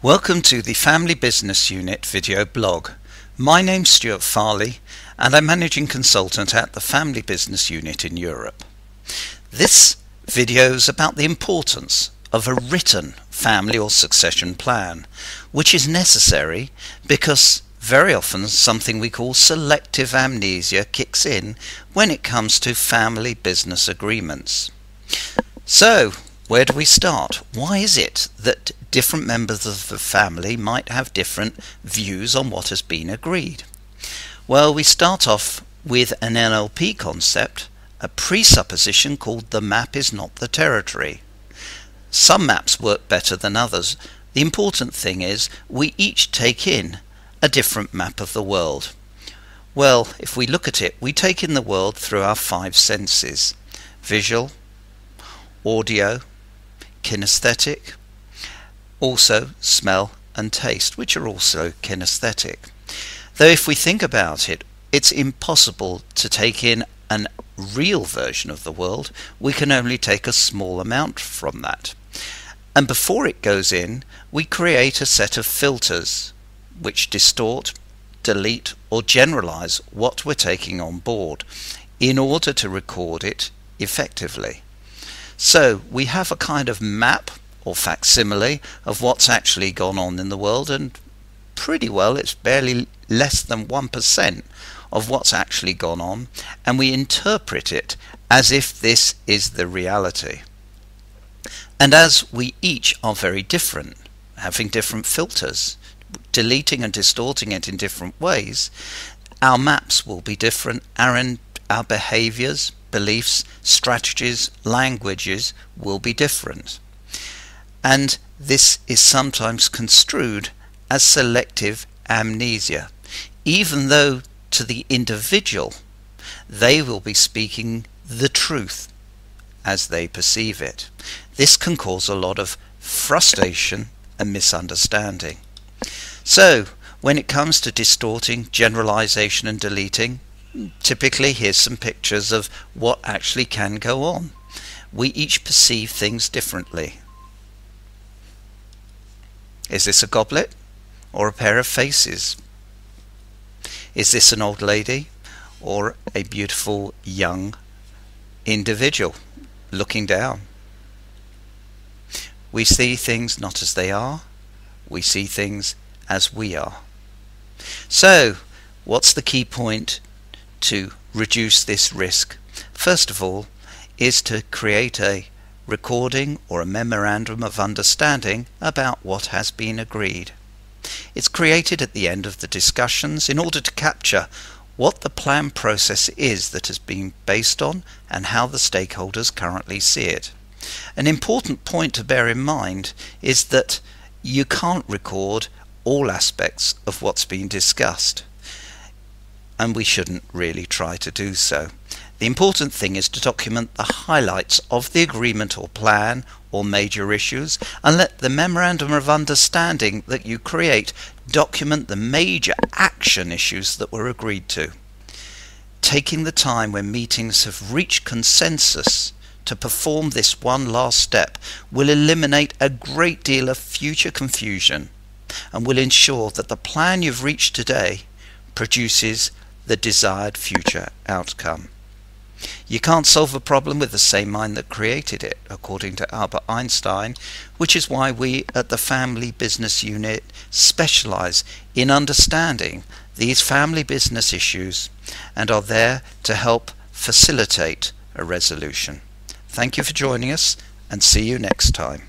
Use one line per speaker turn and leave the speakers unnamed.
Welcome to the Family Business Unit video blog. My name's Stuart Farley and I'm Managing Consultant at the Family Business Unit in Europe. This video is about the importance of a written family or succession plan, which is necessary because very often something we call selective amnesia kicks in when it comes to family business agreements. So, where do we start? Why is it that different members of the family might have different views on what has been agreed? Well, we start off with an NLP concept, a presupposition called the map is not the territory. Some maps work better than others. The important thing is we each take in a different map of the world. Well, if we look at it, we take in the world through our five senses: visual, audio, kinesthetic, also smell and taste, which are also kinesthetic. Though if we think about it, it's impossible to take in a real version of the world. We can only take a small amount from that. And before it goes in, we create a set of filters which distort, delete or generalize what we're taking on board in order to record it effectively. So we have a kind of map or facsimile of what's actually gone on in the world, and pretty well it's barely less than 1% of what's actually gone on, and we interpret it as if this is the reality. And as we each are very different, having different filters, deleting and distorting it in different ways, our maps will be different, our behaviors, beliefs, strategies, languages will be different. And this is sometimes construed as selective amnesia, even though to the individual they will be speaking the truth as they perceive it. This can cause a lot of frustration and misunderstanding. So when it comes to distorting, generalization and deleting, typically here's some pictures of what actually can go on. We each perceive things differently. Is this a goblet or a pair of faces? Is this an old lady or a beautiful young individual looking down? We see things not as they are, we see things as we are. So, what's the key point to reduce this risk? First of all, is to create a recording or a memorandum of understanding about what has been agreed. It's created at the end of the discussions in order to capture what the plan process is that has been based on and how the stakeholders currently see it. An important point to bear in mind is that you can't record all aspects of what's been discussed, and we shouldn't really try to do so. The important thing is to document the highlights of the agreement or plan or major issues, and let the memorandum of understanding that you create document the major action issues that were agreed to. Taking the time when meetings have reached consensus to perform this one last step will eliminate a great deal of future confusion and will ensure that the plan you've reached today produces the desired future outcome. You can't solve a problem with the same mind that created it, according to Albert Einstein, which is why we at the Family Business Unit specialize in understanding these family business issues and are there to help facilitate a resolution. Thank you for joining us, and see you next time.